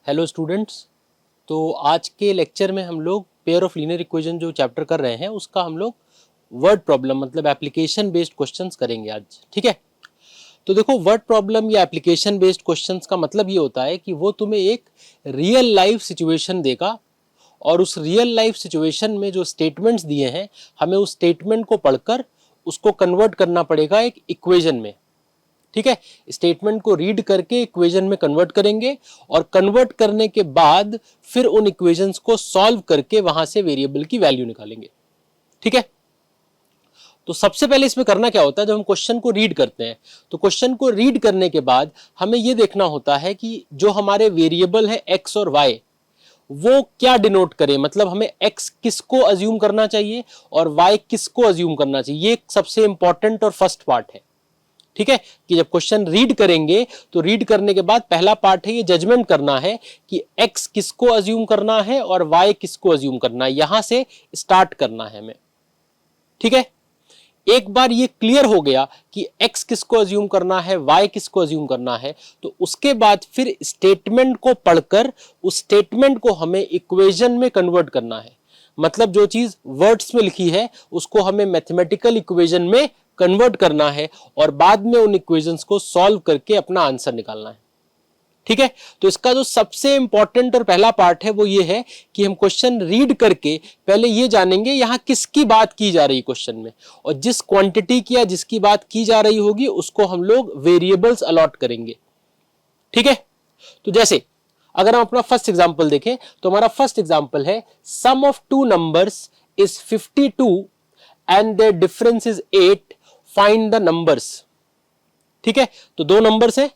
Hello students. तो आज के लेक्चर में हम लोग पेयर ऑफ लीनियर इक्वेशन जो चैप्टर कर रहे हैं उसका हम लोग वर्ड प्रॉब्लम मतलब एप्लीकेशन बेस्ड क्वेश्चंस करेंगे आज। ठीक है, तो देखो वर्ड प्रॉब्लम या एप्लीकेशन बेस्ड क्वेश्चंस का मतलब ये होता है कि वो तुम्हें एक रियल लाइफ सिचुएशन देगा और उस रियल लाइफ सिचुएशन में जो स्टेटमेंट्स दिए हैं हमें उस स्टेटमेंट को पढ़कर उसको कन्वर्ट करना पड़ेगा एक इक्वेशन में। ठीक है, स्टेटमेंट को रीड करके इक्वेशन में कन्वर्ट करेंगे और कन्वर्ट करने के बाद फिर उन इक्वेशंस को सॉल्व करके वहां से वेरिएबल की वैल्यू निकालेंगे। ठीक है, तो सबसे पहले इसमें करना क्या होता है, जब हम क्वेश्चन को रीड करते हैं तो क्वेश्चन को रीड करने के बाद हमें यह देखना होता है कि जो हमारे वेरिएबल है एक्स और वाई वो क्या डिनोट करे, मतलब हमें x किसको अज्यूम करना चाहिए और y किसको अज्यूम करना चाहिए। ये सबसे इंपॉर्टेंट और फर्स्ट पार्ट है। ठीक है, कि जब क्वेश्चन रीड करेंगे तो रीड करने के बाद पहला पार्ट है ये जजमेंट करना है कि x किसको अज्यूम करना है और y किसको अज्यूम करना है, यहां से स्टार्ट करना है हमें। ठीक है, एक बार ये क्लियर हो गया कि x किसको अज्यूम करना है y किसको अज्यूम करना है, तो उसके बाद फिर स्टेटमेंट को पढ़कर उस स्टेटमेंट को हमें इक्वेशन में कन्वर्ट करना है। मतलब जो चीज वर्ड्स में लिखी है उसको हमें मैथमेटिकल इक्वेशन में कन्वर्ट करना है और बाद में उन इक्वेशंस को सॉल्व करके अपना आंसर निकालना है। ठीक है, तो इसका जो सबसे इंपॉर्टेंट और पहला पार्ट है वो ये है कि हम क्वेश्चन रीड करके पहले ये जानेंगे यहां किसकी बात की जा रही है क्वेश्चन में, और जिस क्वांटिटी की या जिसकी बात की जा रही होगी उसको हम लोग वेरिएबल्स अलॉट करेंगे। ठीक है, तो जैसे अगर हम अपना फर्स्ट एग्जांपल देखें तो हमारा फर्स्ट एग्जांपल है sum of two numbers is 52 and their difference is 8, find the numbers. ठीक है, तो दो नंबर्स हैं,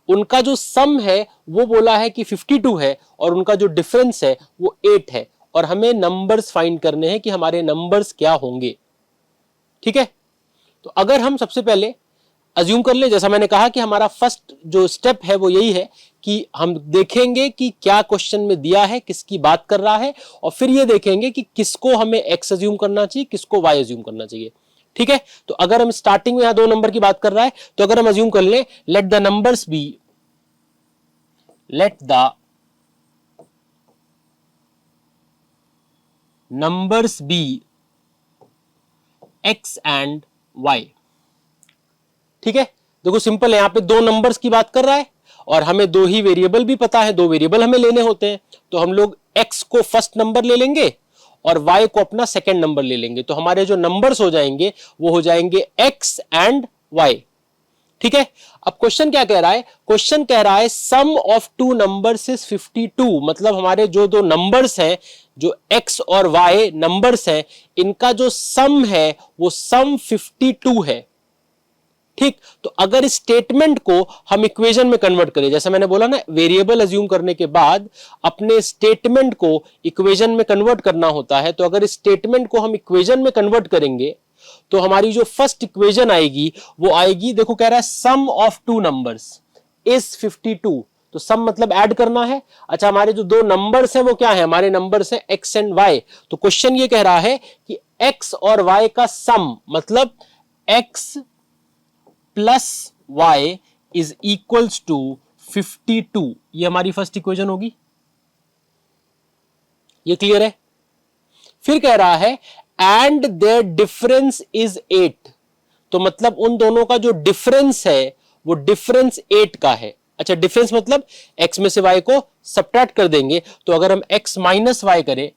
उनका जो सम है वो बोला है कि 52 है और उनका जो डिफरेंस है वो 8 है और हमें नंबर्स फाइंड करने हैं कि हमारे नंबर्स क्या होंगे। ठीक है, तो अगर हम सबसे पहले अज्यूम कर ले, जैसा मैंने कहा कि हमारा फर्स्ट जो स्टेप है वो यही है कि हम देखेंगे कि क्या क्वेश्चन में दिया है, किसकी बात कर रहा है, और फिर ये देखेंगे कि किसको हमें एक्स अज्यूम करना चाहिए, किसको वाई अज्यूम करना चाहिए। ठीक है, तो अगर हम स्टार्टिंग में यहां दो नंबर की बात कर रहा है तो अगर हम अज्यूम कर ले let the numbers be X and Y. ठीक है, देखो सिंपल है, यहां पे दो नंबर्स की बात कर रहा है और हमें दो ही वेरिएबल भी पता है, दो वेरिएबल हमें लेने होते हैं, तो हम लोग x को फर्स्ट नंबर ले लेंगे और y को अपना सेकंड नंबर ले लेंगे। तो हमारे जो नंबर्स हो जाएंगे वो हो जाएंगे x एंड y। ठीक है, अब क्वेश्चन क्या कह रहा है, क्वेश्चन कह रहा है sum of two numbers is 52, मतलब हमारे जो दो नंबर्स हैं, जो x और y नंबर्स हैं, इनका जो सम है वो सम 52 है। ठीक, तो अगर इस स्टेटमेंट को हम इक्वेशन में कन्वर्ट करें, जैसा मैंने बोला ना, वेरिएबल अज्यूम करने के बाद अपने स्टेटमेंट को इक्वेशन में कन्वर्ट करना होता है, तो अगर इस स्टेटमेंट को हम इक्वेशन में कन्वर्ट करेंगे तो हमारी जो फर्स्ट इक्वेशन आएगी वो आएगी, देखो कह रहा है sum of two numbers is 52, तो सम मतलब ऐड करना है। अच्छा, हमारे जो दो नंबर्स हैं वो क्या है, हमारे नंबर्स हैं एक्स एंड वाई। तो क्वेश्चन ये कह रहा है कि एक्स और वाई का सम मतलब X plus y is equals to 52, ये हमारी फर्स्ट इक्वेशन होगी। ये क्लियर है। फिर कह रहा है एंड देयर डिफरेंस इज 8, तो मतलब उन दोनों का जो डिफरेंस है वो डिफरेंस 8 का है। अच्छा, डिफरेंस मतलब x में से y को सब्ट्रैक्ट कर देंगे, तो अगर हम x माइनस वाई करें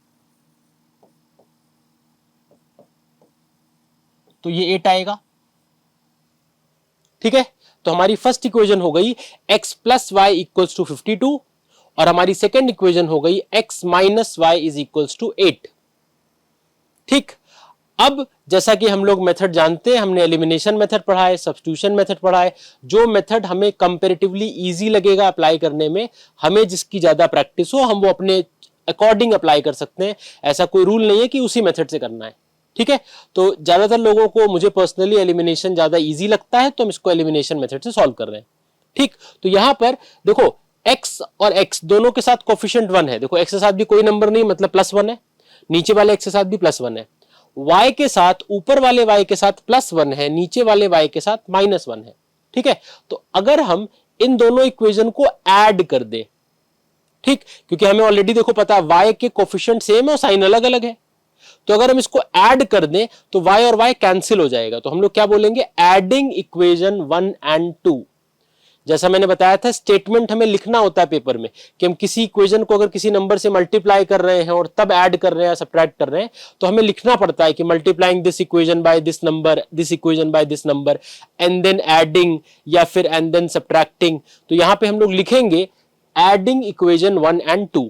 तो ये 8 आएगा। ठीक है, तो हमारी फर्स्ट इक्वेशन हो गई x plus Y equals to 52 और हमारी सेकेंड इक्वेशन हो गई x minus Y is equals to 8। ठीक, अब जैसा कि हम लोग मेथड जानते हैं, हमने एलिमिनेशन मेथड पढ़ा है, सब्स्टिट्यूशन मेथड पढ़ा है, जो मेथड हमें कंपैरेटिवली इजी लगेगा अप्लाई करने में, हमें जिसकी ज्यादा प्रैक्टिस हो हम वो अपने अकॉर्डिंग अप्लाई कर सकते हैं। ऐसा कोई रूल नहीं है कि उसी मेथड से करना है। ठीक है, तो ज्यादातर लोगों को, मुझे पर्सनली एलिमिनेशन ज्यादा इजी लगता है तो हम इसको एलिमिनेशन मेथड से सॉल्व कर रहे हैं। ठीक, तो यहां पर देखो x और x दोनों के साथ कोफिशिएंट 1 है, देखो x के साथ भी कोई नंबर नहीं मतलब +1 है, नीचे वाले x के साथ भी +1 है, y के साथ ऊपर वाले y के साथ +1 है, नीचे वाले y के साथ -1 है। ठीक है, तो अगर हम इन दोनों इक्वेशन को ऐड कर दे ठीक, क्योंकि हमें ऑलरेडी देखो पता है y के कोफिशिएंट सेम है और साइन अलग अलग है, तो अगर हम इसको ऐड कर दें तो y और y कैंसिल हो जाएगा, तो हम लोग क्या बोलेंगे, एडिंग इक्वेशन 1 एंड 2। जैसा मैंने बताया था स्टेटमेंट हमें लिखना होता है पेपर में कि हम किसी इक्वेशन को अगर किसी नंबर से मल्टीप्लाई कर रहे हैं और तब ऐड कर रहे हैं, सब्ट्रैक्ट कर रहे हैं, तो हमें लिखना पड़ता है कि multiplying this equation by this number, this equation by this number, and then adding या फिर एंड देन सब्ट्रैक्टिंग। तो यहां पे हम लोग लिखेंगे एडिंग इक्वेशन 1 एंड 2।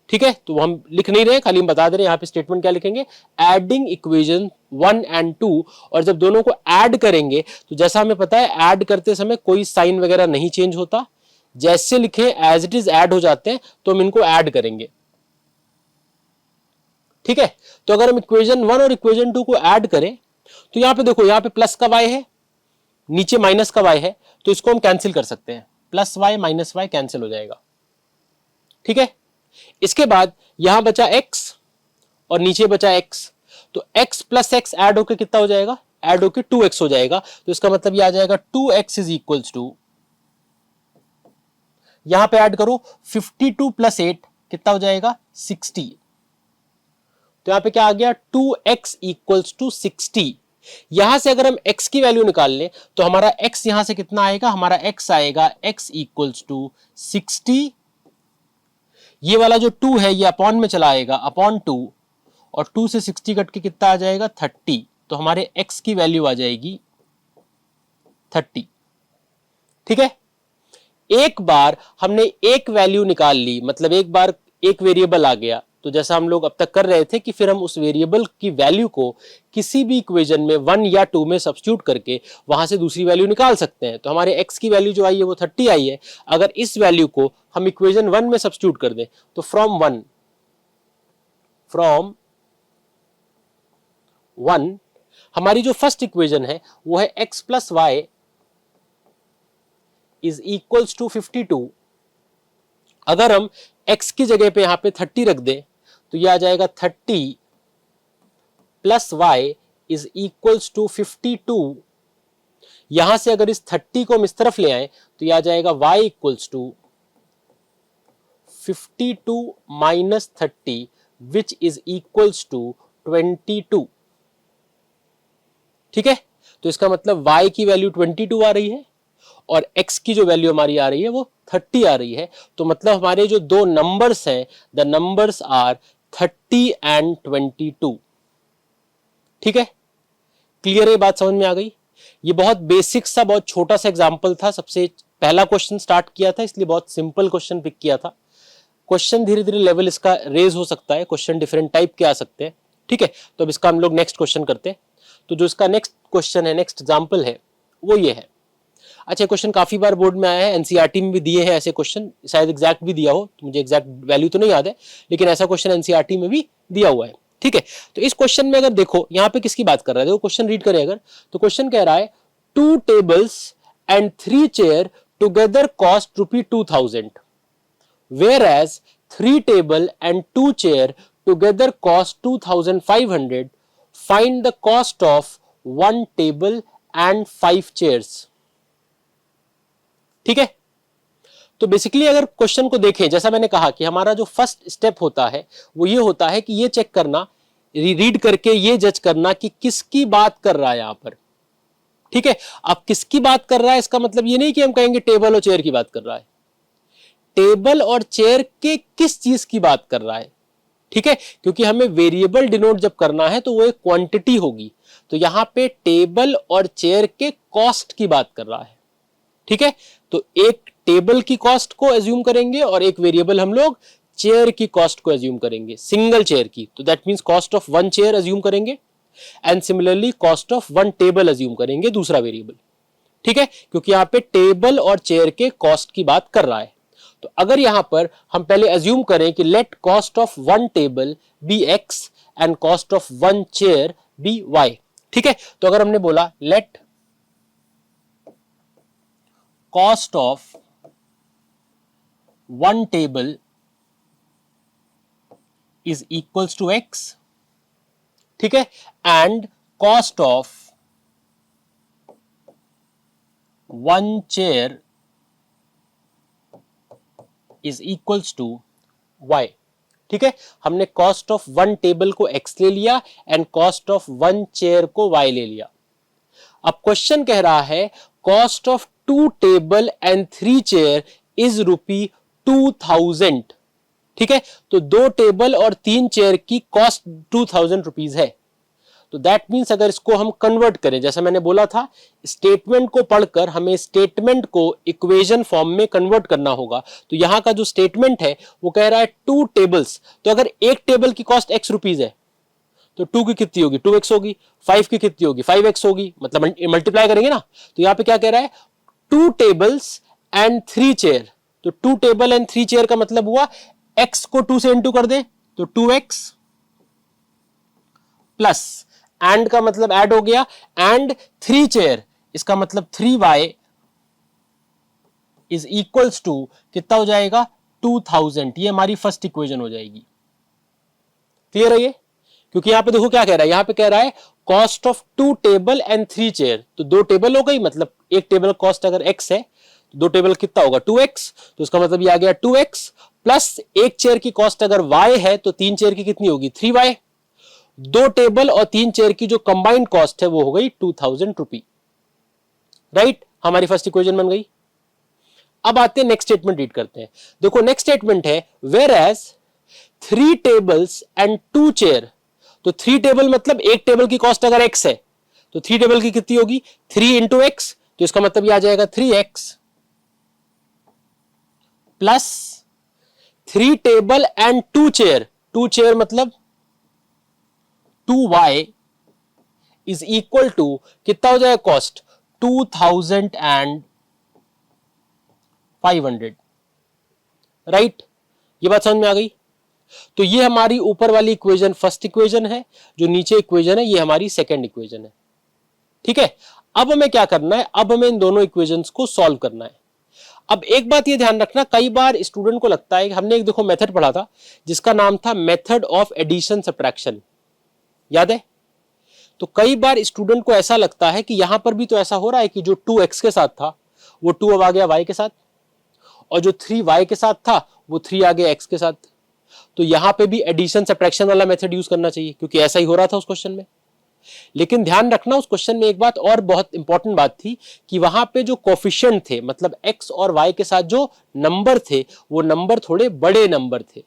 ठीक है, तो हम लिख नहीं रहे, खाली हम बता दे रहे हैं यहाँ पे स्टेटमेंट क्या लिखेंगे, एडिंग इक्वेशन 1 एंड 2। और जब दोनों को ऐड करेंगे तो जैसा हमें पता है ऐड करते समय कोई साइन वगैरह नहीं चेंज होता, जैसे लिखे एज इट इज ऐड हो जाते हैं, तो हम इनको ऐड करेंगे। ठीक है, तो अगर हम इक्वेशन 1 और इक्वेशन 2 को ऐड करें तो यहां पे देखो, यहां पे प्लस का y है, नीचे माइनस का y है, तो इसको हम कैंसिल कर सकते हैं, plus y minus y cancel हो जाएगा। ठीक है, इसके बाद यहां बचा x और नीचे बचा x, तो x प्लस एक्स ऐड होकर कितना हो जाएगा, ऐड होकर 2x हो जाएगा। तो इसका मतलब ये आ जाएगा 2x इज इक्वल्स टू, यहां पे ऐड करो 52 प्लस 8 कितना हो जाएगा 60। तो यहां पे क्या आ गया 2x इक्वल्स टू 60। यहां से अगर हम x की वैल्यू निकाल लें तो हमारा x यहां से कितना आएगा, हमारा x आएगा x इक्वल्स टू 60। ये वाला जो 2 है ये अपॉन में चला आएगा, अपॉन 2, और 2 से 60 कट के कितना आ जाएगा 30। तो हमारे x की वैल्यू आ जाएगी 30। ठीक है, एक बार हमने एक वैल्यू निकाल ली, मतलब एक बार एक वेरिएबल आ गया, तो जैसा हम लोग अब तक कर रहे थे कि फिर हम उस वेरिएबल की वैल्यू को किसी भी इक्वेशन में 1 या 2 में सब्स्टिट्यूट करके वहां से दूसरी वैल्यू निकाल सकते हैं। तो हमारे x की वैल्यू जो आई है वो 30 आई है। अगर इस वैल्यू को हम इक्वेशन 1 में सब्स्टिट्यूट कर दें तो फ्रॉम 1 हमारी जो फर्स्ट इक्वेशन है वो है x plus y is equals to 52। अगर हम x की जगह पे यहां पे 30 रख दें तो यह आ जाएगा 30 plus y is equals to 52। यहां से अगर इस 30 को हम इस तरफ ले आए तो यह आ जाएगा y equals to 52 minus 30 which is equals to 22। ठीक है, तो इसका मतलब y की वैल्यू 22 आ रही है और x की जो वैल्यू हमारी आ रही है वो 30 आ रही है। तो मतलब हमारे जो दो नंबर्स हैं, द नंबर्स आर 30 एंड 22। ठीक है, क्लियर है, बात समझ में आ गई। ये बहुत बेसिक सा, बहुत छोटा सा एग्जांपल था, सबसे पहला क्वेश्चन स्टार्ट किया था इसलिए बहुत सिंपल क्वेश्चन पिक किया था। क्वेश्चन धीरे धीरे लेवल इसका रेज हो सकता है, क्वेश्चन डिफरेंट टाइप के आ सकते हैं। ठीक है, तो अब इसका हम लोग नेक्स्ट क्वेश्चन करते हैं। तो जो इसका नेक्स्ट क्वेश्चन है, नेक्स्ट एग्जाम्पल है वो ये है। अच्छा, क्वेश्चन काफी बार बोर्ड में आया है, एनसीईआरटी में भी दिए हैं ऐसे क्वेश्चन, शायद एग्जैक्ट भी दिया हो, तो मुझे एग्जैक्ट वैल्यू तो नहीं याद है, लेकिन ऐसा क्वेश्चन एनसीईआरटी में भी दिया हुआ है। ठीक है, तो इस क्वेश्चन में अगर देखो यहाँ पे किसकी बात कर रहा है, देखो क्वेश्चन रीड करें अगर, तो क्वेश्चन कह रहा है 2 tables and 3 chair together cost ₹2000, whereas 3 table and 2 chair together cost 2500. Find the cost of 1 table and 5 chairs. ठीक है, तो बेसिकली अगर क्वेश्चन को देखें, जैसा मैंने कहा कि हमारा जो फर्स्ट स्टेप होता है वो ये होता है कि ये चेक करना, रीड करके ये जज करना कि किसकी बात कर रहा है यहां पर। ठीक है, अब किसकी बात कर रहा है इसका मतलब ये नहीं कि हम कहेंगे टेबल और चेयर की बात कर रहा है, टेबल और चेयर के किस चीज की बात कर रहा है। ठीक है, क्योंकि हमें वेरिएबल डिनोट जब करना है तो वो एक क्वांटिटी होगी, तो यहां पे टेबल और चेयर के कॉस्ट की बात कर रहा है। ठीक है, तो एक टेबल की कॉस्ट को एज्यूम करेंगे और एक वेरिएबल हम लोग चेयर की कॉस्ट को एज्यूम करेंगे, सिंगल चेयर की, तो that means cost of 1 chair assume करेंगे, and similarly cost of 1 table assume करेंगे, दूसरा वेरिएबल। ठीक है, क्योंकि यहां पे टेबल और चेयर के कॉस्ट की बात कर रहा है। तो अगर यहां पर हम पहले एज्यूम करें कि let cost of 1 table be x and cost of 1 chair be y। ठीक है, तो अगर हमने बोला let cost of 1 table is equals to x, ठीक है, and cost of 1 chair is equals to y। ठीक है, हमने कॉस्ट ऑफ वन टेबल को x ले लिया and cost of one chair को y ले लिया। अब क्वेश्चन कह रहा है cost of two table and three chair is ₹2000। ठीक है, तो दो टेबल और तीन चेयर की कॉस्ट 2000 रुपीज है। तो दैट मीन्स अगर इसको हम कन्वर्ट करें, जैसा मैंने बोला था स्टेटमेंट को पढ़कर हमें स्टेटमेंट को इक्वेशन फॉर्म में कन्वर्ट करना होगा। तो यहां का जो स्टेटमेंट है वो कह रहा है टू टेबल्स, तो अगर एक टेबल की कॉस्ट x रुपीज है तो 2 की कितनी होगी 2x होगी, 5 की कितनी होगी 5x होगी, मतलब मल्टीप्लाई करेंगे ना। तो यहां पे क्या कह रहा है two tables and three chair, तो two table and three chair का मतलब हुआ x को 2 से इंटू कर दे तो 2x प्लस एंड का मतलब ऐड हो गया एंड थ्री चेयर, इसका मतलब 3y इज इक्वल्स टू कितना हो जाएगा 2000। ये हमारी फर्स्ट इक्वेशन हो जाएगी। क्लियर है ये? क्योंकि यहां पे देखो क्या कह रहा है, यहां पे कह रहा है cost of two table and three chair, तो दो टेबल हो गई, मतलब एक टेबल कॉस्ट अगर x है तो दो टेबल कितना होगा 2x, तो इसका मतलब ये आ गया 2x प्लस एक चेयर की कॉस्ट अगर y है तो तीन चेयर की कितनी होगी 3y, दो टेबल और तीन चेयर की जो कंबाइंड कॉस्ट है वो हो गई 2000 रुपी। राइट, हमारी फर्स्ट इक्वेशन बन गई। अब आते हैं नेक्स्ट स्टेटमेंट रीड करते हैं। देखो नेक्स्ट स्टेटमेंट है whereas three tables and two chair, तो थ्री टेबल मतलब एक टेबल की कॉस्ट अगर x है तो थ्री टेबल की कितनी होगी 3 इंटू एक्स, तो इसका मतलब ये आ जाएगा 3x plus three table and two chair मतलब 2y इज इक्वल टू कितना हो जाएगा कॉस्ट 2500। राइट, ये बात समझ में आ गई। तो ये हमारी ऊपर वाली इक्वेशन फर्स्ट इक्वेशन है, जो नीचे इक्वेशन है ये हमारी सेकंड इक्वेशन है। ठीक है, अब हमें क्या करना है, अब हमें इन दोनों इक्वेशंस को सॉल्व करना है। अब एक बात ये ध्यान रखना, कई बार स्टूडेंट को लगता है कि हमने एक देखो मेथड पढ़ा था जिसका नाम था मेथड ऑफ एडिशन सब्ट्रैक्शन, याद है? तो कई बार स्टूडेंट को ऐसा लगता है कि यहां पर भी तो ऐसा हो रहा है कि जो 2x के साथ था वो 2 अब आ गया y के साथ, और जो 3y के साथ था वो 3 आ गया x के साथ। तो यहां पे भी एडिशन सब्ट्रैक्शन वाला मेथड यूज करना चाहिए क्योंकि ऐसा ही हो रहा था उस क्वेश्चन में। लेकिन ध्यान रखना उस क्वेश्चन में एक बात और बहुत इंपॉर्टेंट बात थी कि वहां पे जो कोफिशिएंट थे, मतलब x और y के साथ जो नंबर थे वो नंबर थोड़े बड़े नंबर थे।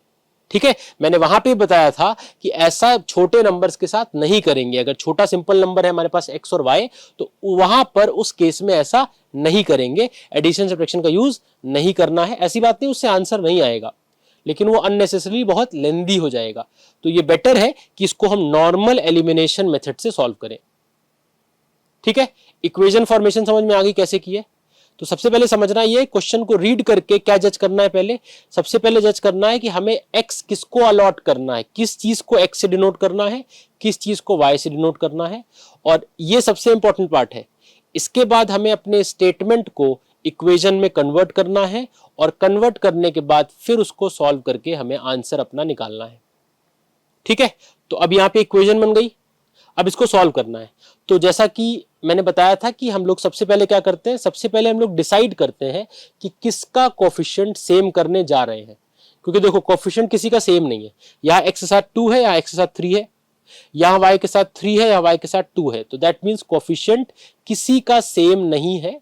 ठीक है, मैंने वहां पे बताया था कि ऐसा छोटे नंबर्स के साथ नहीं करेंगे। अगर छोटा सिंपल नंबर है हमारे पास x और y तो वहां पर उस केस में ऐसा नहीं करेंगे, एडिशन सब्ट्रैक्शन का यूज नहीं करना है। ऐसी बात नहीं उससे आंसर नहीं आएगा, लेकिन वो अननेसेसरी बहुत लेंदी हो जाएगा। तो ये बेटर है कि इसको हम नॉर्मल एलिमिनेशन मेथड से सॉल्व करें। ठीक है, इक्वेशन फॉर्मेशन समझ में आ गई कैसे की है। तो सबसे पहले समझना ये क्वेश्चन को रीड करके क्या जज करना है, पहले सबसे पहले जज करना है कि हमें x किसको अलॉट करना है, किस चीज को x से डिनोट करना है, किस चीज को y से डिनोट करना है, और ये सबसे इंपॉर्टेंट पार्ट है। इसके बाद हमें अपने स्टेटमेंट को इक्वेशन में कन्वर्ट करना है, और कन्वर्ट करने के बाद फिर उसको सॉल्व करके हमें आंसर अपना निकालना है। ठीक है, तो अब यहां पे इक्वेशन बन गई, अब इसको सॉल्व करना है। तो जैसा कि मैंने बताया था कि हम लोग सबसे पहले क्या करते हैं, सबसे पहले हम लोग डिसाइड करते हैं कि किसका कोफिशिएंट सेम करने जा रहे हैं। क्योंकि देखो कोफिशिएंट किसी का सेम नहीं है, यहाँ x के साथ 2 है, यहाँ x के साथ 3 है, यहाँ y के साथ 3 है, यहाँ y के साथ 2 है। तो दैट मीन्स कोफिशिएंट किसी का सेम नहीं है।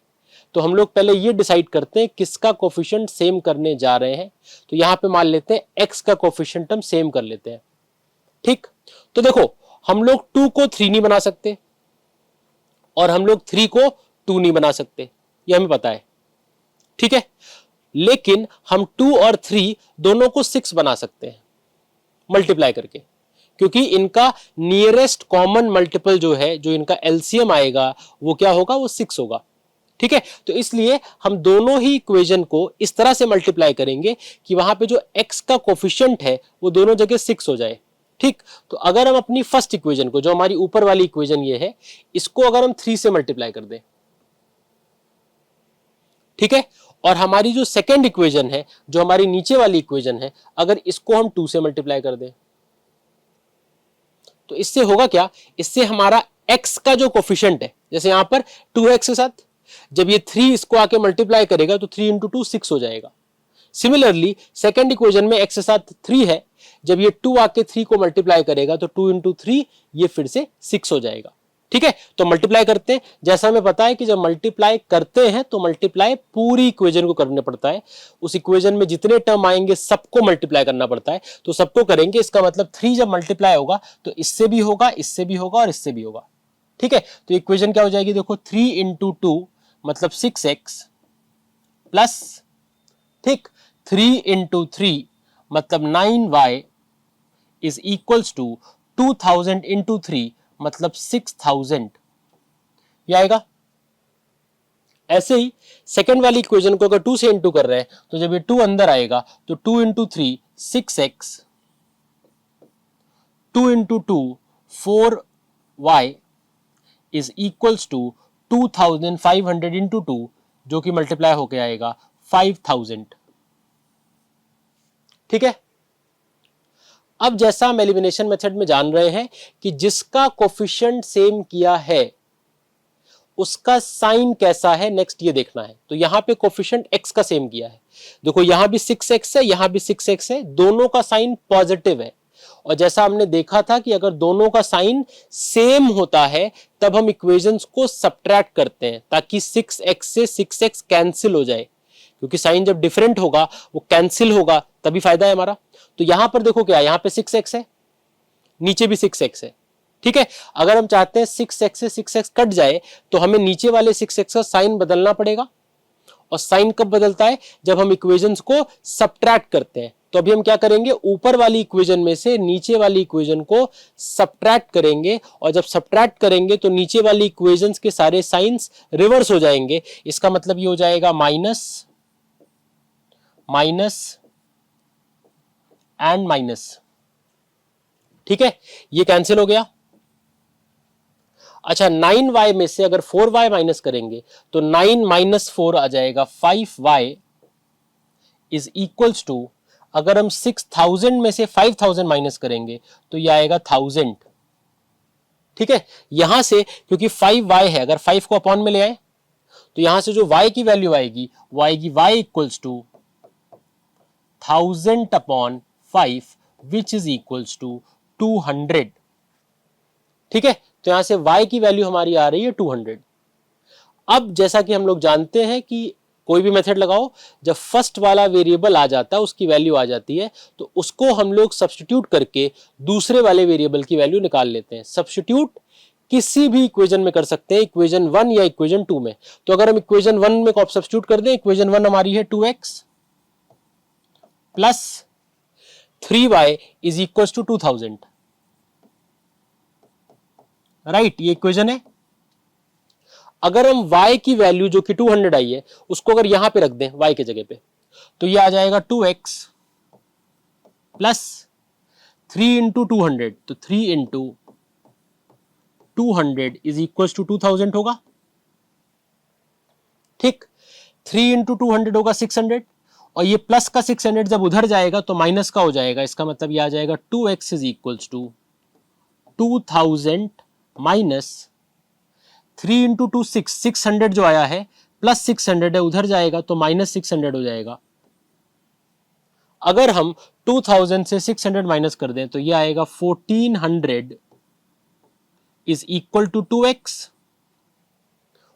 तो हम लोग पहले ये डिसाइड करते हैं किसका कोफिशिएंट सेम करने जा रहे हैं। तो यहाँ पे मान लेते हैं x का कोफिशिएंट हम सेम कर लेते हैं। ठीक, तो देखो हम लोग 2 को 3 नहीं बना सकते और हम लोग 3 को 2 नहीं बना सकते, ये हमें पता है। ठीक है, लेकिन हम 2 और 3 दोनों को 6 बना सकते हैं मल्टीप्लाई करके, क्योंकि इनका नियरेस्ट कॉमन मल्टीपल जो है, जो इनका एलसीएम आएगा वो क्या होगा, वो 6 होगा। ठीक है, तो इसलिए हम दोनों ही इक्वेशन को इस तरह से मल्टीप्लाई करेंगे कि वहां पे जो x का कोफिशिएंट है वो दोनों जगह 6 हो जाए। ठीक, तो अगर हम अपनी फर्स्ट इक्वेशन को, जो हमारी ऊपर वाली इक्वेशन ये है, इसको अगर हम 3 से मल्टीप्लाई कर दें, ठीक है, और हमारी जो सेकेंड इक्वेशन है, जो हमारी नीचे वाली इक्वेशन है, अगर इसको हम 2 से मल्टीप्लाई कर दें, तो इससे होगा क्या, इससे हमारा x का जो कोफिशिएंट है, जैसे यहां पर 2x के साथ जब ये 3 इसको आके मल्टीप्लाई करेगा तो 3 इंटू 2 6 हो जाएगा। सिमिलरली सेकेंड इक्वेशन में x के साथ 3 है, जब ये 2 आके 3 को मल्टीप्लाई करेगा तो 2 इंटू 3 ये फिर से 6 हो जाएगा। ठीक है, तो मल्टीप्लाई करते हैं। जैसा हमें पता है कि जब मल्टीप्लाई करते हैं तो मल्टीप्लाई पूरी इक्वेशन को करना पड़ता है, उस इक्वेशन में जितने टर्म आएंगे सबको मल्टीप्लाई करना पड़ता है, तो सबको करेंगे। इसका मतलब 3 जब मल्टीप्लाई होगा तो इससे भी होगा, इससे भी होगा और इससे भी होगा। ठीक है, तो इक्वेशन क्या हो जाएगी, देखो 3 इंटू 2 मतलब 6x प्लस, ठीक, 3 इंटू 3 मतलब 9y is equals to 2000 into 3 मतलब 6000, ये आएगा। ऐसे ही सेकेंड वाली इक्वेशन को अगर 2 से इंटू कर रहे हैं तो जब ये 2 अंदर आएगा तो 2 into 3 6x, 2 into 2 4y is equals to 2500 into 2 जो कि मल्टीप्लाई होके आएगा 5000। ठीक है, अब जैसा हम एलिमिनेशन मेथड में जान रहे हैं कि जिसका कोफिशिएंट सेम किया है उसका साइन कैसा है, नेक्स्ट ये देखना है। तो यहां पे कोफिशिएंट x का सेम किया है, देखो यहां भी 6x है, यहां भी 6x है, दोनों का साइन पॉजिटिव है। और जैसा हमने देखा था कि अगर दोनों का साइन सेम होता है तब हम इक्वेशंस को सब्ट्रैक्ट करते हैं ताकि 6x से 6x कैंसिल हो जाए, क्योंकि साइन जब डिफरेंट होगा वो कैंसिल होगा, तभी फायदा है हमारा। तो यहां पर देखो क्या है, यहां पे 6x है, नीचे भी 6x है। ठीक है, अगर हम चाहते हैं 6x से 6x कट जाए तो हमें नीचे वाले 6x का साइन बदलना पड़ेगा। और साइन कब बदलता है, जब हम इक्वेशंस को सब्ट्रैक्ट करते हैं। तो अभी हम क्या करेंगे, ऊपर वाली इक्वेशन में से नीचे वाली इक्वेशन को सब्ट्रैक्ट करेंगे, और जब सब्ट्रैक्ट करेंगे तो नीचे वाली इक्वेशंस के सारे साइंस रिवर्स हो जाएंगे। इसका मतलब ये हो जाएगा माइनस माइनस एंड माइनस। ठीक है, ये कैंसिल हो गया। अच्छा, 9y में से अगर 4y माइनस करेंगे तो 9 माइनस 4 आ जाएगा 5y इज इक्वल्स टू, अगर हम 6000 में से 5000 माइनस करेंगे तो यह आएगा 1000। ठीक है, यहां से क्योंकि 5y है, अगर 5 को अपॉन में ले आए तो यहां से जो y की वैल्यू आएगी वो आएगी y equals to 1000 upon 5 which is equals to 200। ठीक है, तो यहां से y की वैल्यू हमारी आ रही है 200। अब जैसा कि हम लोग जानते हैं कि कोई भी मेथड लगाओ, जब फर्स्ट वाला वेरिएबल आ जाता है, उसकी वैल्यू आ जाती है, तो उसको हम लोग सब्स्टिट्यूट करके दूसरे वाले वेरिएबल की वैल्यू निकाल लेते हैं। सब्स्टिट्यूट किसी भी इक्वेशन में कर सकते हैं, इक्वेशन 1 या इक्वेशन 2 में। तो अगर हम इक्वेशन 1 में सब्स्टिट्यूट कर दें, इक्वेशन 1 हमारी है 2x plus 3y is equal to 2000। Right, ये इक्वेशन है। अगर हम y की वैल्यू जो कि 200 आई है उसको अगर यहां पे रख दें y के जगह पे, तो ये आ जाएगा 2x प्लस 3 इंटू 200, तो 3 इंटू 200 इज इक्वल टू 2000 होगा। ठीक, 3 इंटू 200 होगा 600, और ये प्लस का 600 जब उधर जाएगा तो माइनस का हो जाएगा। इसका मतलब ये आ जाएगा 2x is equal to 2000 minus 3 into 2 600 जो आया है प्लस 600 है, उधर जाएगा तो माइनस 600 हो जाएगा। अगर हम 2000 से 600 माइनस कर दें तो ये आएगा 1400 इज इक्वल टू 2x,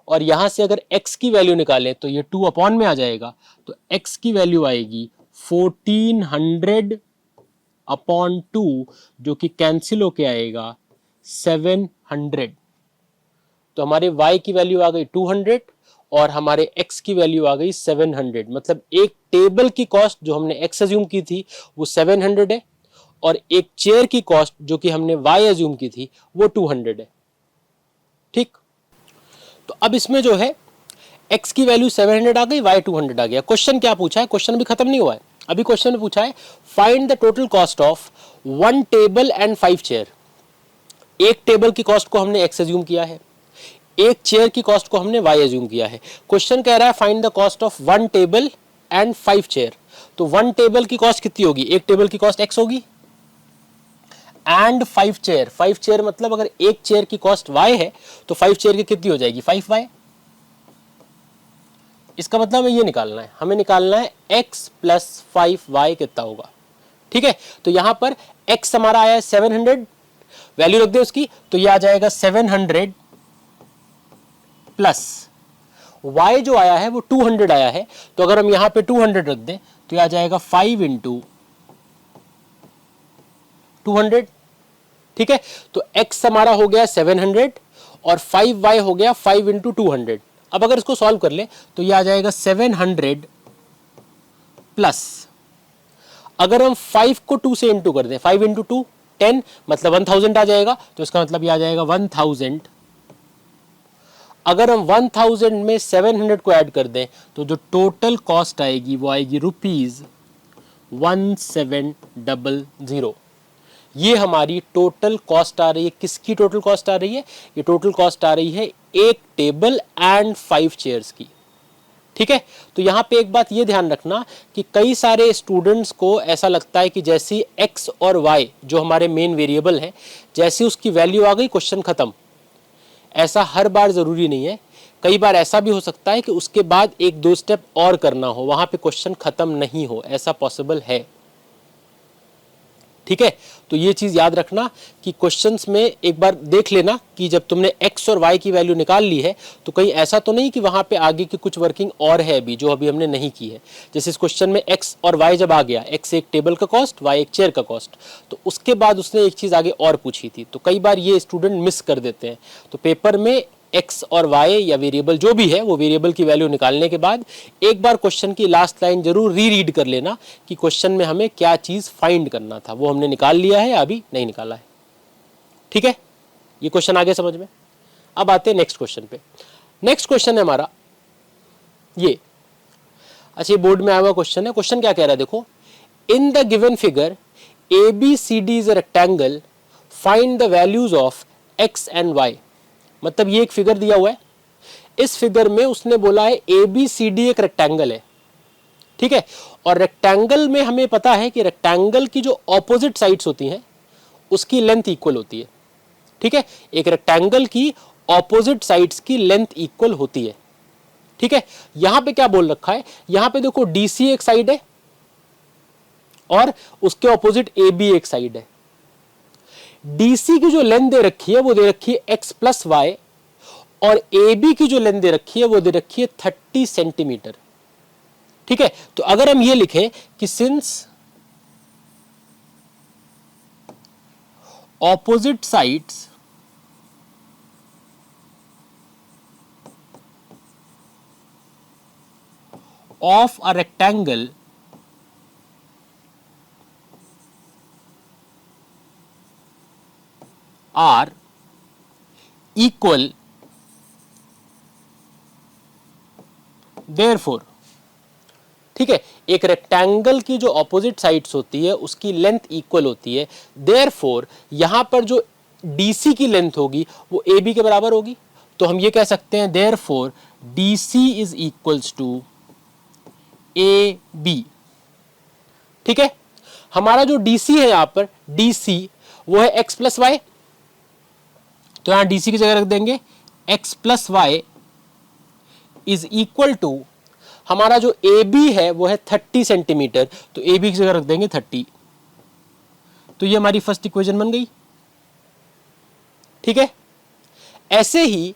और यहां से अगर x की वैल्यू निकालें तो ये 2 अपॉन में आ जाएगा, तो x की वैल्यू आएगी 1400 अपॉन 2 जो कि कैंसिल होके आएगा 700। तो हमारे y की वैल्यू आ गई 200 और हमारे x की वैल्यू आ गई 700। मतलब एक टेबल की कॉस्ट जो हमने x अज्यूम की थी वो 700 है, और एक चेयर की कॉस्ट जो कि हमने y अज्यूम की थी वो 200 है। ठीक, तो अब इसमें जो है x की वैल्यू 700 आ गई, y 200 आ गया। क्वेश्चन क्या पूछा है, क्वेश्चन भी खत्म नहीं हुआ है, अभी क्वेश्चन में पूछा है find the total cost of 1 table and 5 chair. एक टेबल की कॉस्ट को हमने x अज्यूम किया है, एक चेयर की कॉस्ट को हमने y अज्यूम किया है। क्वेश्चन कह रहा है find the cost of 1 table and 5 chair. तो 1 टेबल की कॉस्ट कितनी होगी, एक टेबल की कॉस्ट x होगी, एंड 5 चेयर, 5 चेयर मतलब अगर एक चेयर की कॉस्ट y है तो 5 चेयर की कितनी हो जाएगी 5y। इसका मतलब हमें ये निकालना है, हमें निकालना है x प्लस 5y कितना होगा। ठीक है, तो यहां पर x हमारा आया है 700, वैल्यू रख दे उसकी, तो ये आ जाएगा 700 प्लस y जो आया है वो 200 आया है, तो अगर हम यहां पे 200 रख दें तो ये आ जाएगा 5 इंटू 200। ठीक है, तो x हमारा हो गया 700 और 5y हो गया 5 इंटू 200। अब अगर इसको सॉल्व कर ले तो ये आ जाएगा 700 प्लस, अगर हम 5 को 2 से इंटू कर दें, 5 इंटू 2 10, मतलब 1000 आ जाएगा, तो इसका मतलब ये आ जाएगा 1000। अगर हम 1000 में 700 को ऐड कर दें तो जो टोटल कॉस्ट आएगी वो आएगी ₹1700। ये हमारी टोटल कॉस्ट आ रही है। किसकी टोटल कॉस्ट आ रही है? ये टोटल कॉस्ट आ रही है एक टेबल एंड 5 चेयर्स की। ठीक है, तो यहां पे एक बात ये ध्यान रखना कि कई सारे स्टूडेंट्स को ऐसा लगता है कि जैसी x और y जो हमारे मेन वेरिएबल हैं, जैसी उसकी वैल्यू आ गई क्वेश्चन खत्म। ऐसा हर बार जरूरी नहीं है, कई बार ऐसा भी हो सकता है कि उसके बाद एक दो स्टेप और करना हो, वहां पे क्वेश्चन खत्म नहीं हो, ऐसा पॉसिबल है। ठीक है, तो ये चीज याद रखना कि क्वेश्चंस में एक बार देख लेना कि जब तुमने x और y की वैल्यू निकाल ली है तो कहीं ऐसा तो नहीं कि वहां पे आगे की कुछ वर्किंग और है अभी जो अभी हमने नहीं की है। जैसे इस क्वेश्चन में x और y जब आ गया, x एक टेबल का कॉस्ट, y एक चेयर का कॉस्ट, तो उसके बाद उसने एक चीज आगे और पूछी थी, तो कई बार ये स्टूडेंट मिस कर देते हैं। तो पेपर में x और y या वेरिएबल जो भी है वो वेरिएबल की वैल्यू निकालने के बाद एक बार क्वेश्चन की लास्ट लाइन जरूर रीड कर लेना कि क्वेश्चन में हमें क्या चीज फाइंड करना था, वो हमने निकाल लिया है या अभी नहीं निकाला है। ठीक है, ये क्वेश्चन आगे समझ में। अब आते हैं नेक्स्ट क्वेश्चन पे। नेक्स्ट क्वेश्चन है हमारा ये, अच्छा ये बोर्ड में आया हुआ क्वेश्चन है। क्वेश्चन क्या कह रहा है देखो, in the given figure ABCD is a rectangle, find the values of x and y। मतलब ये एक फिगर दिया हुआ है, इस फिगर में उसने बोला है ABCD एक रेक्टेंगल है। ठीक है, और रेक्टेंगल में हमें पता है कि रेक्टेंगल की जो ऑपोजिट साइड्स होती हैं उसकी लेंथ इक्वल होती है। ठीक है, एक रेक्टेंगल की ऑपोजिट साइड्स की लेंथ इक्वल होती है। ठीक है, यहां पे क्या बोल रखा है, यहां पे देखो DC एक साइड है और उसके ऑपोजिट AB एक साइड है। DC की जो लेंथ दे रखी है वो दे रखी है x प्लस वाई, और AB की जो लेंथ दे रखी है वो दे रखी है 30 सेंटीमीटर। ठीक है, तो अगर हम ये लिखें कि since opposite sides of a rectangle are equal, therefore. ठीक है, एक रेक्टेंगल की जो ऑपोजिट साइड्स होती है उसकी लेंथ इक्वल होती है, देयरफॉर यहां पर जो DC की लेंथ होगी वो AB के बराबर होगी। तो हम ये कह सकते हैं therefore DC is equals to AB। ठीक है, हमारा जो DC है यहां पर DC वो है x प्लस वाई, तो यहां DC की जगह रख देंगे x plus y is equal to, हमारा जो AB है वो है 30 सेंटीमीटर, तो AB की जगह रख देंगे 30। तो ये हमारी फर्स्ट इक्वेशन बन गई। ठीक है, ऐसे ही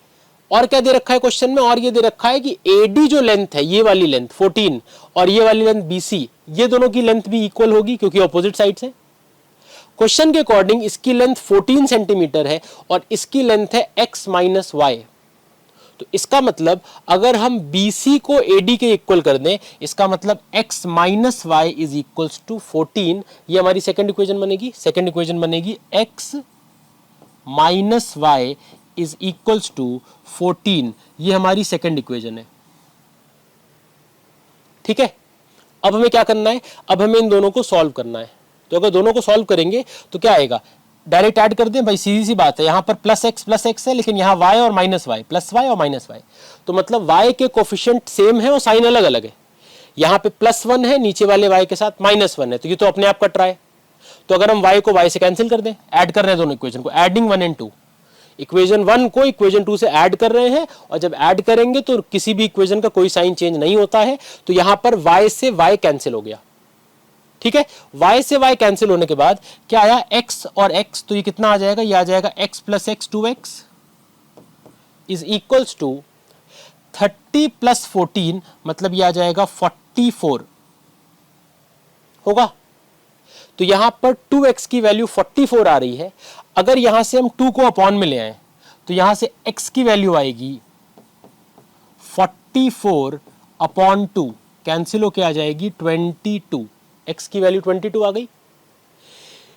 और क्या दे रखा है क्वेश्चन में, और ये दे रखा है कि AD जो लेंथ है, ये वाली लेंथ 14 और ये वाली लेंथ BC, ये दोनों की लेंथ भी इक्वल होगी क्योंकि ऑपोजिट साइड्स है। क्वेश्चन के अकॉर्डिंग इसकी लेंथ 14 सेंटीमीटर है और इसकी लेंथ है x माइनस वाई। तो इसका मतलब अगर हम BC को AD के इक्वल कर दें, इसका मतलब x minus Y is equals to 14। ये हमारी सेकंड इक्वेशन बनेगी। सेकंड इक्वेशन बनेगी x minus Y is equals to 14। ये हमारी सेकंड इक्वेशन है। ठीक है, अब हमें क्या करना है, अब हमें इन दोनों को सॉल्व करना है। तो अगर दोनों को सॉल्व करेंगे तो क्या आएगा, डायरेक्ट ऐड कर दें भाई, सीधी सी बात है। यहां पर प्लस एक्स है, लेकिन यहां y और माइनस वाई, प्लस वाई और माइनस वाई, तो मतलब y के कोफिशिएंट सेम है और साइन अलग अलग है। यहां पे +1 है, नीचे वाले y के साथ -1 है, तो ये तो अपने आप कट रहा है। तो अगर हम y को y से कैंसिल कर दें, ऐड कर रहे हैं दोनों इक्वेशन को, एडिंग 1 एंड 2, इक्वेशन 1 को इक्वेशन 2 से ऐड कर रहे हैं, और जब ऐड करेंगे तो किसी भी इक्वेशन का कोई साइन चेंज नहीं होता है, तो यहां पर y से y कैंसिल हो गया। ठीक है, y से y कैंसिल होने के बाद क्या आया, x और x, तो ये कितना आ जाएगा, ये आ जाएगा x plus x 2x is equals to 30 plus 14, मतलब ये आ जाएगा 44 होगा। तो यहां पर 2x की वैल्यू 44 आ रही है। अगर यहां से हम 2 को अपॉन में ले आए तो यहां से x की वैल्यू आएगी 44 अपॉन 2, कैंसिल होके आ जाएगी 22, x की वैल्यू 22 आ गई।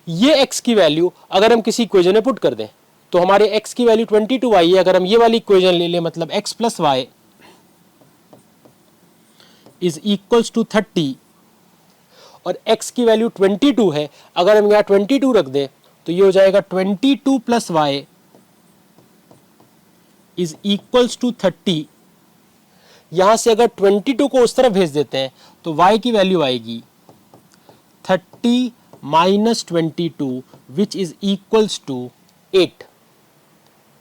ये x की वैल्यू अगर हम किसी इक्वेशन में पुट कर दें तो हमारे x की वैल्यू 22 आई है। अगर हम ये वाली इक्वेशन ले लें, मतलब x plus y is equals to 30 और x की वैल्यू 22 है, अगर हम यहां 22 रख दें तो ये हो जाएगा 22 plus y is equals to 30। यहां से अगर 22 को उस तरफ भेज देते हैं तो y की वैल्यू आएगी 30 minus 22 which is equals to 8।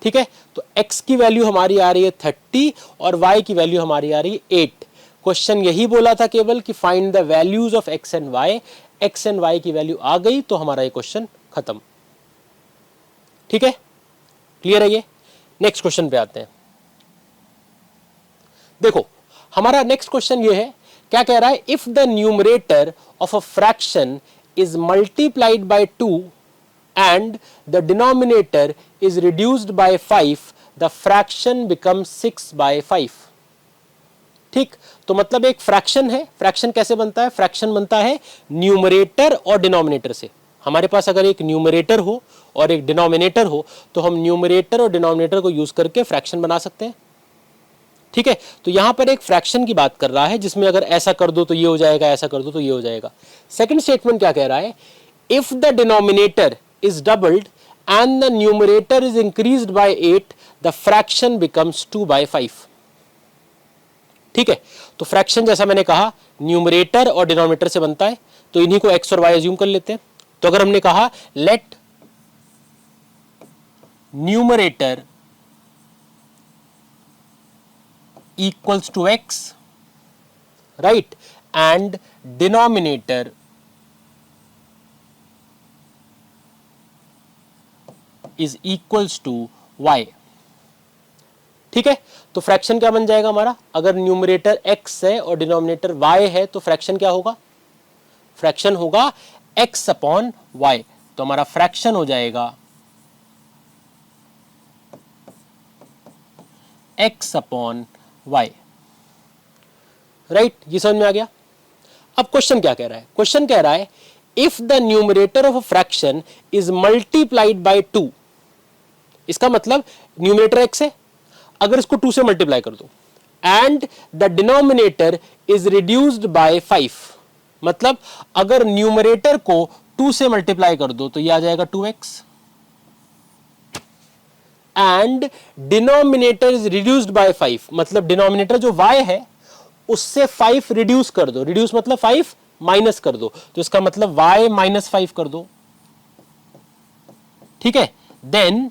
ठीक है, तो x की वैल्यू हमारी आ रही है 30 और y की वैल्यू हमारी आ रही है 8। क्वेश्चन यही बोला था केवल कि find the values of x and y, x and y की वैल्यू आ गई तो हमारा ये क्वेश्चन खत्म। ठीक है, क्लियर है ये। नेक्स्ट क्वेश्चन पे आते हैं। देखो हमारा नेक्स्ट क्वेश्चन ये है, क्या कह रहा है, if the numerator of a fraction is multiplied by 2 and the denominator is reduced by 5, the fraction becomes 6 by 5। ठीक, तो मतलब एक फ्रैक्शन है। फ्रैक्शन कैसे बनता है, फ्रैक्शन बनता है न्यूमरेटर और डिनोमिनेटर से। हमारे पास अगर एक न्यूमरेटर हो और एक डिनोमिनेटर हो तो हम न्यूमरेटर और डिनोमिनेटर को यूज करके फ्रैक्शन बना सकते हैं। ठीक है, तो यहां पर एक फ्रैक्शन की बात कर रहा है जिसमें अगर ऐसा कर दो तो ये हो जाएगा, ऐसा कर दो तो ये हो जाएगा। सेकंड स्टेटमेंट क्या कह रहा है, if the denominator is doubled and the numerator is increased by 8, the fraction becomes 2 by 5। ठीक है, तो फ्रैक्शन जैसा मैंने कहा न्यूमरेटर और डिनोमिनेटर से बनता है, तो इन्हीं को x और y अज्यूम कर लेते हैं। तो अगर हमने कहा let numerator equals to x, right, and denominator is equals to y। ठीक है, तो फ्रैक्शन क्या बन जाएगा हमारा, अगर न्यूमरेटर x है और डिनोमिनेटर y है तो फ्रैक्शन क्या होगा, फ्रैक्शन होगा x अपॉन y। तो हमारा फ्रैक्शन हो जाएगा x अपॉन y। राइट, ये समझ में आ गया। अब क्वेश्चन क्या कह रहा है, क्वेश्चन कह रहा है if the numerator of a fraction is multiplied by 2, इसका मतलब न्यूमरेटर x है, अगर इसको 2 से मल्टीप्लाई कर दो, and the denominator is reduced by 5, मतलब अगर न्यूमरेटर को 2 से मल्टीप्लाई कर दो तो ये आ जाएगा 2x, and denominator is reduced by 5, मतलब डिनोमिनेटर जो y है उससे 5 रिड्यूस कर दो, रिड्यूस मतलब 5 माइनस कर दो, तो इसका मतलब y माइनस 5 कर दो। ठीक है, then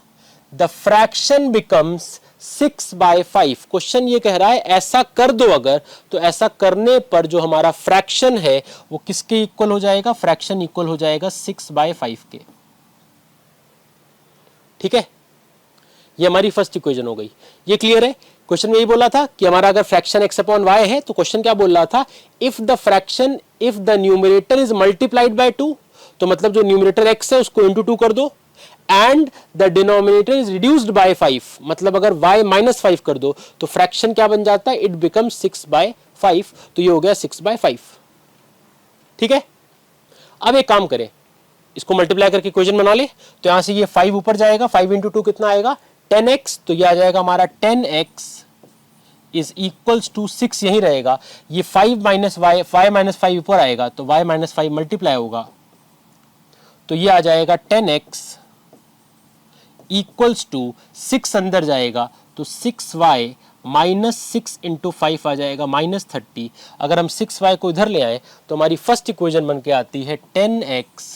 the fraction becomes 6 by 5। Question ये कह रहा है ऐसा कर दो अगर, तो ऐसा करने पर जो हमारा फ्रैक्शन है वो किसके इक्वल हो जाएगा, फ्रैक्शन इक्वल हो जाएगा 6 by 5 के। ठीक है, ये हमारी फर्स्ट इक्वेशन हो गई। ये क्लियर है। क्वेश्चन में यही बोला था कि हमारा अगर फ्रैक्शन x अपॉन y है तो क्वेश्चन क्या बोल रहा था, if the fraction, if the numerator is multiplied by 2, तो मतलब जो न्यूमरेटर x है उसको इंटू 2 कर दो, and the denominator is reduced by 5, मतलब अगर y माइनस 5 कर दो तो फ्रैक्शन क्या बन जाता है, इट बिकम्स 6 by 5, तो ये हो गया 6 by 5। ठीक है, अब एक काम करें, इसको मल्टीप्लाई करके इक्वेशन बना ले, तो यहां से ये 5 ऊपर जाएगा, 5 इंटू 2 कितना आएगा 10x, तो ये आ जाएगा हमारा 10x इज इक्वल्स टू 6, यही रहेगा, ये 5 माइनस वाई, 5 माइनस 5 ऊपर आएगा तो y माइनस 5 मल्टीप्लाई होगा, तो ये आ जाएगा 10x इक्वल्स टू 6 अंदर जाएगा तो 6y माइनस 6 इंटू 5 आ जाएगा माइनस 30। अगर हम 6y को इधर ले आए तो हमारी फर्स्ट इक्वेशन बन के आती है 10x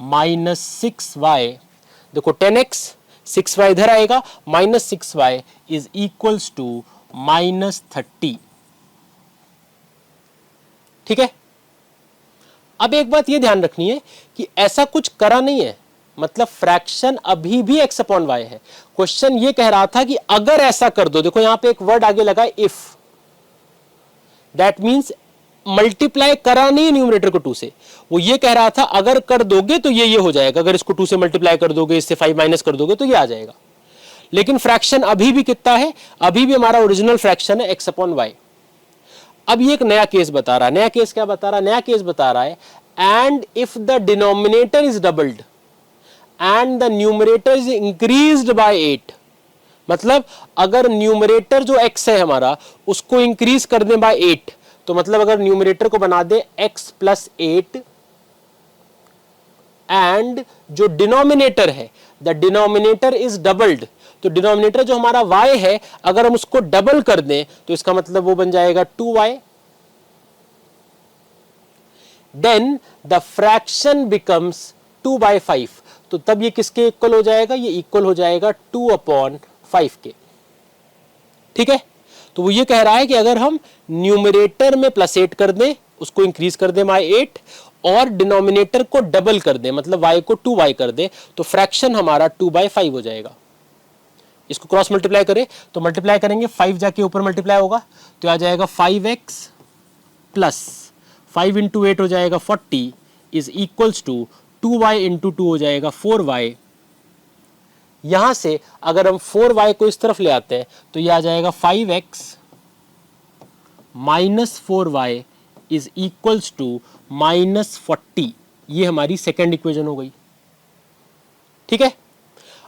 माइनस 6y। देखो 10x 6y इधर आएगा, -6y इज इक्वल्स टू -30। ठीक है। अब एक बात ये ध्यान रखनी है कि ऐसा कुछ करा नहीं है, मतलब फ्रैक्शन अभी भी x अपॉन वाई है। क्वेश्चन ये कह रहा था कि अगर ऐसा कर दो, देखो यहां पे एक वर्ड आगे लगा इफ, दैट मींस मल्टीप्लाई करा नहीं न्यूमरेटर को 2 से, वो ये कह रहा था अगर कर दोगे तो ये हो जाएगा, अगर इसको 2 से मल्टीप्लाई कर दोगे, इससे 5 माइनस कर दोगे तो ये आ जाएगा। लेकिन फ्रैक्शन अभी भी कितना है, अभी भी हमारा ओरिजिनल फ्रैक्शन है x अपॉन वाई। अब ये एक नया केस बता रहा है। नया केस क्या बता रहा है? नया केस बता रहा है and if the denominator is doubled and the numerator is increased by 8, मतलब अगर न्यूमरेटर जो x है हमारा उसको इंक्रीज कर दें बाय 8, तो मतलब अगर न्यूमरेटर को बना दे x प्लस 8 एंड जो डिनोमिनेटर है द डिनोमिनेटर इज डबल्ड, तो डिनोमिनेटर जो हमारा y है अगर हम उसको डबल कर दें तो इसका मतलब वो बन जाएगा 2y, then the fraction becomes 2/5, तो तब ये किसके इक्वल हो जाएगा? ये इक्वल हो जाएगा 2/5 के। ठीक है। तो वो ये कह रहा है कि अगर हम न्यूमरेटर में +8 कर दें, उसको इंक्रीज कर दें बाय 8 और डिनोमिनेटर को डबल कर दें, मतलब y को 2y कर दें, तो फ्रैक्शन हमारा 2/5 हो जाएगा। इसको क्रॉस मल्टीप्लाई करें तो मल्टीप्लाई करेंगे, 5 जाके ऊपर मल्टीप्लाई होगा तो आ जाएगा 5x प्लस 5 इंटू 8 हो जाएगा 40 is equals to 2y into 2 हो जाएगा 4y। यहां से अगर हम 4y को इस तरफ ले आते हैं तो यह आ जाएगा 5x minus 4y is equals to -40। ये हमारी सेकेंड इक्वेशन हो गई। ठीक है।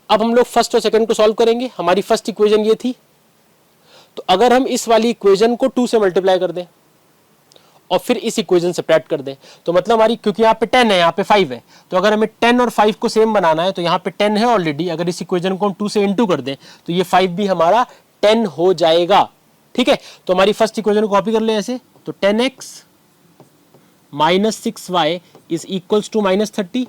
अब हम लोग फर्स्ट और सेकंड को सॉल्व करेंगे। हमारी फर्स्ट इक्वेशन ये थी, तो अगर हम इस वाली इक्वेशन को 2 से मल्टीप्लाई कर दें और फिर इस इक्वेशन से सब्ट्रैक्ट कर दें, तो मतलब हमारी, क्योंकि यहाँ पे 10 है यहाँ पे 5 है, तो अगर हमें 10 और 5 को सेम बनाना है तो यहाँ पे 10 है ऑलरेडी, अगर इस इक्वेशन को हम 2 से इंटू कर दें तो ये 5 भी हमारा 10 हो जाएगा। ठीक है। तो हमारी फर्स्ट इक्वेशन को कॉपी कर ले ऐसे, तो 10x minus 6y is equals to -30।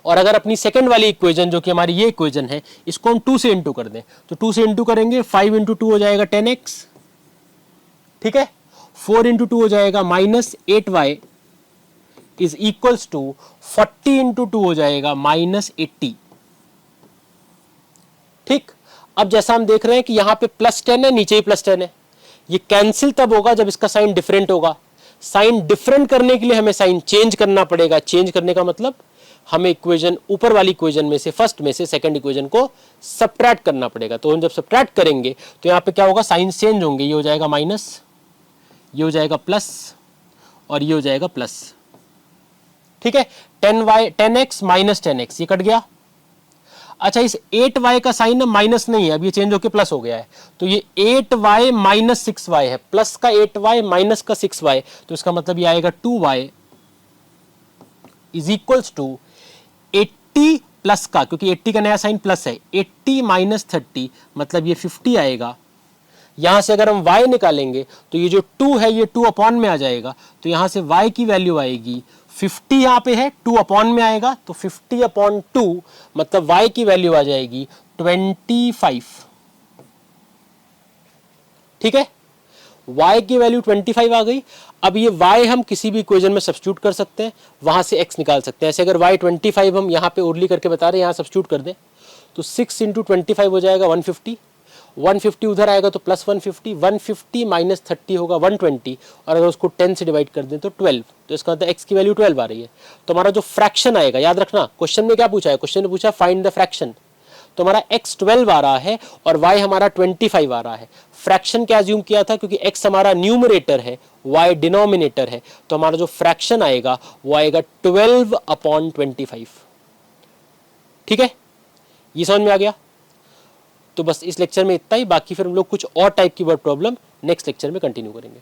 और अगर अपनी सेकंड वाली इक्वेशन जो कि हमारी ये इक्वेशन है, इसको हम 2 से इंटू कर दें, तो 2 से इंटू करेंगे, 5 इंटू 2 हो जाएगा 10x। ठीक है। 4 इंटू 2 हो जाएगा -8y is equals to 40 into 2 हो जाएगा -80। ठीक। अब जैसा हम देख रहे हैं कि यहां पे +10 है, नीचे ही +10 है, ये कैंसिल तब होगा जब इसका साइन डिफरेंट होगा। साइन डिफरेंट करने के लिए हमें साइन चेंज करना पड़ेगा। चेंज करने का मतलब हमें इक्वेशन, ऊपर वाली इक्वेशन में से, फर्स्ट में से सेकंड इक्वेशन को सब्ट्रैक्ट करना पड़ेगा। तो हम जब सब्ट्रैक्ट करेंगे तो यहाँ पे क्या होगा? साइन चेंज होंगे, ये हो जाएगा माइनस, ये हो जाएगा प्लस और ये हो जाएगा प्लस। ठीक है। 10x माइनस 10x ये कट गया। अच्छा, इस 8y का साइन माइनस नहीं है, अब ये चेंज होकर प्लस हो गया है, तो ये 8y माइनस 6y है, प्लस का 8y माइनस का 6y, तो इसका मतलब ये आएगा 2y is equals to 80 plus का, क्योंकि 80 का नया साइन प्लस है, 80 माइनस 30 मतलब ये 50 आएगा। यहां से अगर हम y निकालेंगे तो ये जो 2 है ये 2 अपॉन में आ जाएगा, तो यहां से y की वैल्यू आएगी 50, यहां पे है 2 अपॉन में आएगा, तो 50 अपॉन 2 मतलब y की वैल्यू आ जाएगी 25। ठीक है। y की वैल्यू 25 आ गई। अब ये y हम किसी भी इक्वेशन में सब्स्टिट्यूट कर सकते हैं, वहां से x निकाल सकते हैं। ऐसे अगर y 25 हम यहाँ पे उर्ली करके बता रहे हैं, यहाँ सब्स्टिट्यूट कर दें तो 6 इंटू 25 हो जाएगा 150, 150 उधर आएगा तो प्लस 150, 150 माइनस 30 होगा 120, और अगर उसको 10 से डिवाइड कर दें तो 12, तो इसका मतलब x की वैल्यू 12 आ रही है। तो हमारा जो फ्रैक्शन आएगा, याद रखना क्वेश्चन में क्या पूछा है, क्वेश्चन ने पूछा फाइंड द फ्रैक्शन, तो हमारा x 12 आ रहा है और y हमारा 25 आ रहा है। फ्रैक्शन क्या अज्यूम किया था, क्योंकि x हमारा न्यूमरेटर है, y डिनोमिनेटर है, तो हमारा जो फ्रैक्शन आएगा वो आएगा 12/25। ठीक है। ये समझ में आ गया। तो बस इस लेक्चर में इतना ही, बाकी फिर हम लोग कुछ और टाइप की वर्ड प्रॉब्लम नेक्स्ट लेक्चर में कंटिन्यू करेंगे।